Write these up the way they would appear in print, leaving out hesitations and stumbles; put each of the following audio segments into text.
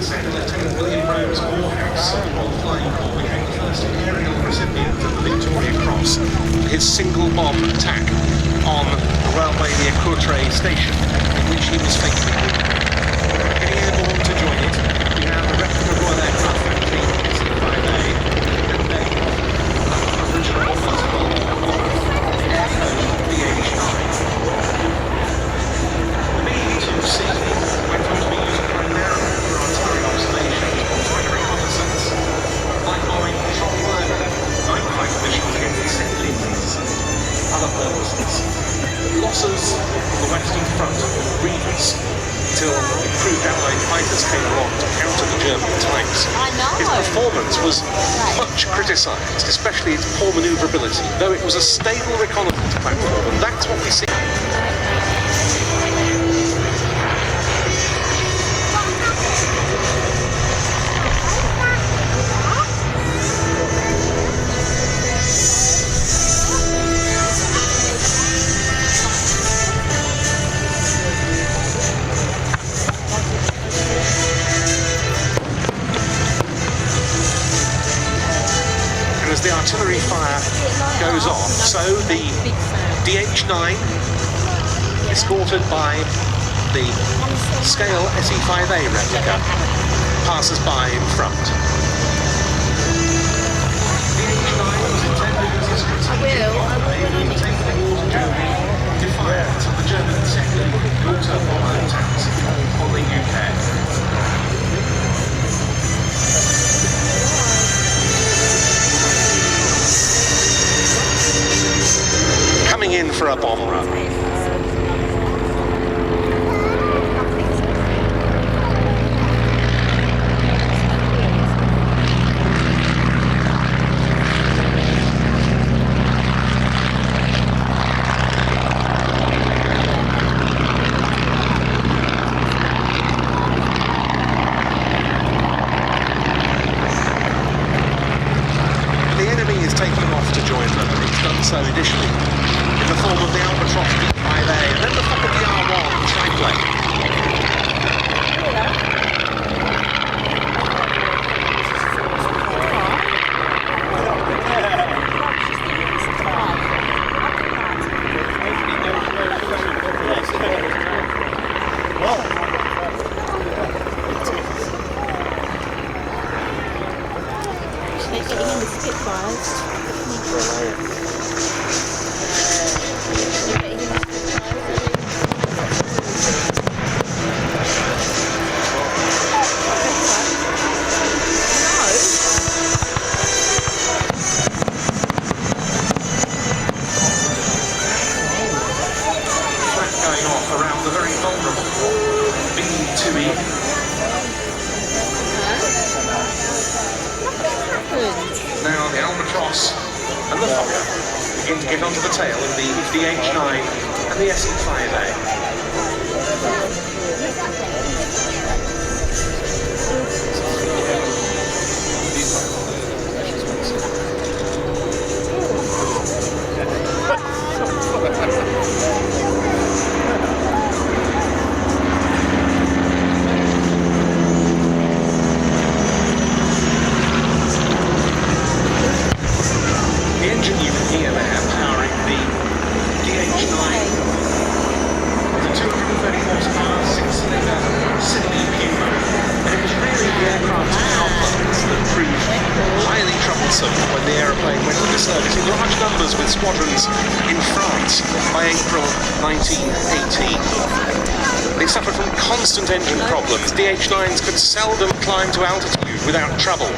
said Lieutenant William Rose Morehouse, while flying corps, became the first aerial recipient of the Victoria Cross for his single bomb attack on the railway near Courtrai Station, in which he was fatally wounded. Getting airborne to join it, we have the replica Royal Aircraft Factory, C5A, and then original multiple Airco DH9. The B-2C went on to be used primarily for artillery observation, firing reconnaissance, light bombing, control work, night fight missions against Sentinels, other purposes. Losses on the Western Front were grievous until improved Allied fighters came along to counter the German tanks. His performance was much criticised, especially its poor manoeuvrability, though it was a stable reconnaissance platform, and that's what we see. As the artillery fire goes off, so the DH9, escorted by the scale SE5A replica, passes by in front. DH9 was intended as a strategic take the water journey defiant of the German second water bomber attacks on the UK. Coming in for a bomb run. The enemy is taking off to join them, and it's done so initially in the form of the Albatross D5A, and then the Fokker DR1 triplane. They're getting in the Spitfires. Going off around the very vulnerable B-2E. Now the Albatross and the Fokker begin to get onto the tail of the DH9 and the SE5A. The engine you can hear there powering the DH9 with a 230 horsepower, 6-cylinder Sydney Puma. And it was really the aircraft's power plants that proved highly troublesome when the aeroplane went into service in large numbers with squadrons in France by April 1918. They suffered from constant engine problems. DH9s could seldom climb to altitude without trouble.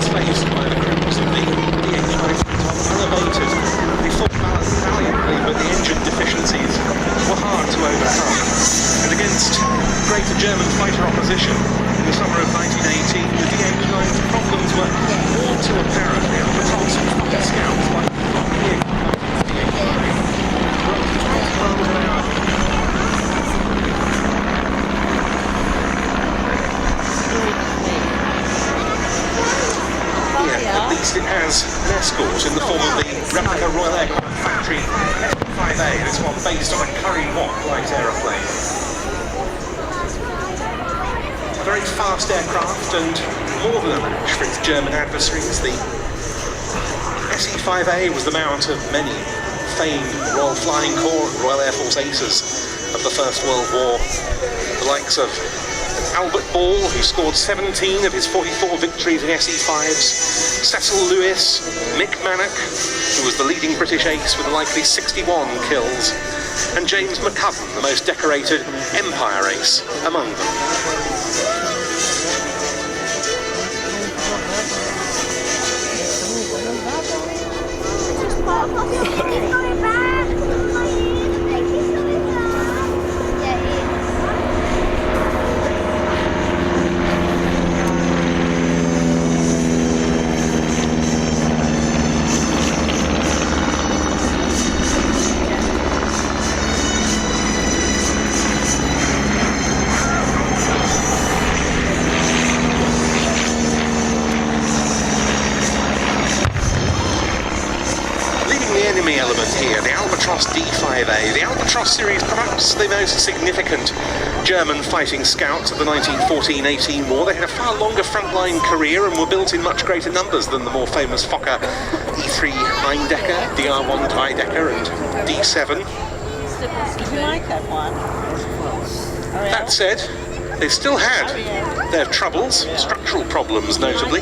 Faced by the crews of the DH9 elevated. They fought valiantly least it has an escort in the form of the replica Royal Aircraft Factory G-5A. This one based on a G-WAHT light aeroplane. A very fast aircraft and more than a match for its German adversaries. The SE-5A was the mount of many famed Royal Flying Corps and Royal Air Force aces of the First World War. The likes of Albert Ball, who scored 17 of his 44 victories in SE-5s, Cecil Lewis, Mick Mannock, who was the leading British ace with a likely 61 kills, and James McCubbin, the most decorated Empire ace among them. Element here, the Albatross D5A. The Albatross series, perhaps the most significant German fighting scouts of the 1914-18 war. They had a far longer frontline career and were built in much greater numbers than the more famous Fokker E3 9-decker, DR1 tie-decker and D7. Did you like that one? That said, they still had their troubles, structural problems notably,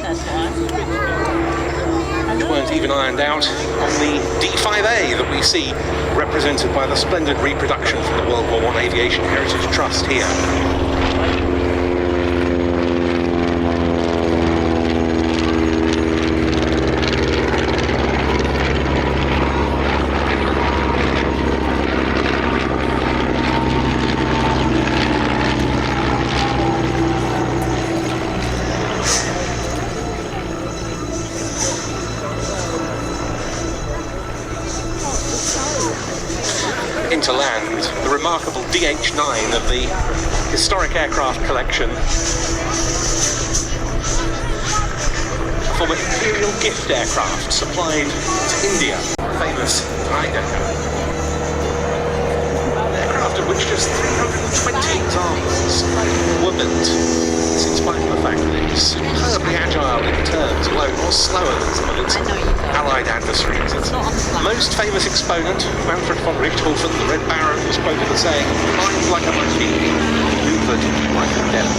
which weren't even ironed out on the D5A that we see represented by the splendid reproduction from the World War I Aviation Heritage Trust here. Into land, the remarkable DH9 of the historic aircraft collection, a former Imperial gift aircraft supplied to India, famous I-decker. An aircraft of which just 320 examples were built. This in spite of the fact that it was superbly agile in turns, although it was slower than some of its Allied adversaries. Its most famous exponent, Manfred von Richthofen, the Red Baron, was quoted as saying, "Flying like a machine, maneuvered like a devil."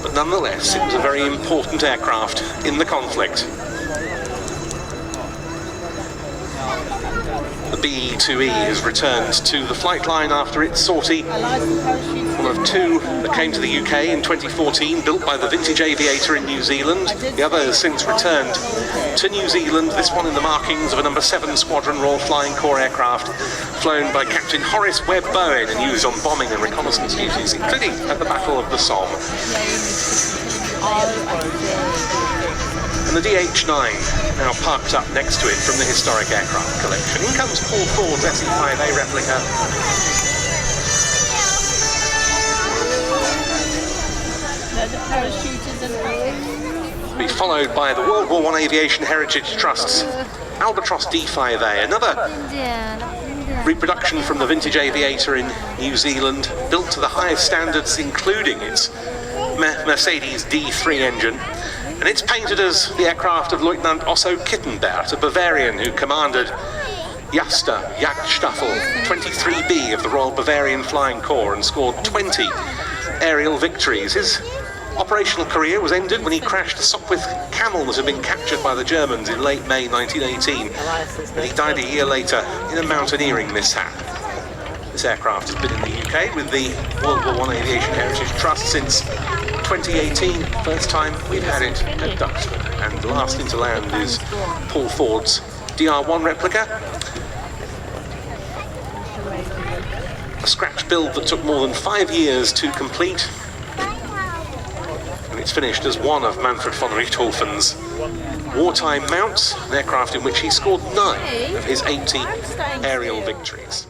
But nonetheless, it was a very important aircraft in the conflict. The BE-2E has returned to the flight line after its sortie. One of two that came to the UK in 2014, built by the vintage aviator in New Zealand. The other has since returned to New Zealand, this one in the markings of a No. 7 Squadron Royal Flying Corps aircraft, flown by Captain Horace Webb Bowen and used on bombing and reconnaissance duties, including at the Battle of the Somme. And the DH9 now parked up next to it from the historic aircraft collection. In comes Paul Ford's SE-5A replica. Be followed by the World War I Aviation Heritage Trust's Albatross D5A, another reproduction from the vintage aviator in New Zealand, built to the highest standards, including its Mercedes D3 engine. And it's painted as the aircraft of Lieutenant Otto Kittenbert, a Bavarian who commanded Jagdstaffel 23B of the Royal Bavarian Flying Corps and scored 20 aerial victories. His operational career was ended when he crashed a Sopwith Camel that had been captured by the Germans in late May 1918, and he died a year later in a mountaineering mishap. This aircraft has been in the UK with the World War I Aviation Heritage Trust since 2018, first time we've had it at Duxford. And last into land is Paul Ford's DR1 replica. A scratch build that took more than 5 years to complete. And it's finished as one of Manfred von Richthofen's wartime mounts, an aircraft in which he scored 9 of his 80 aerial victories.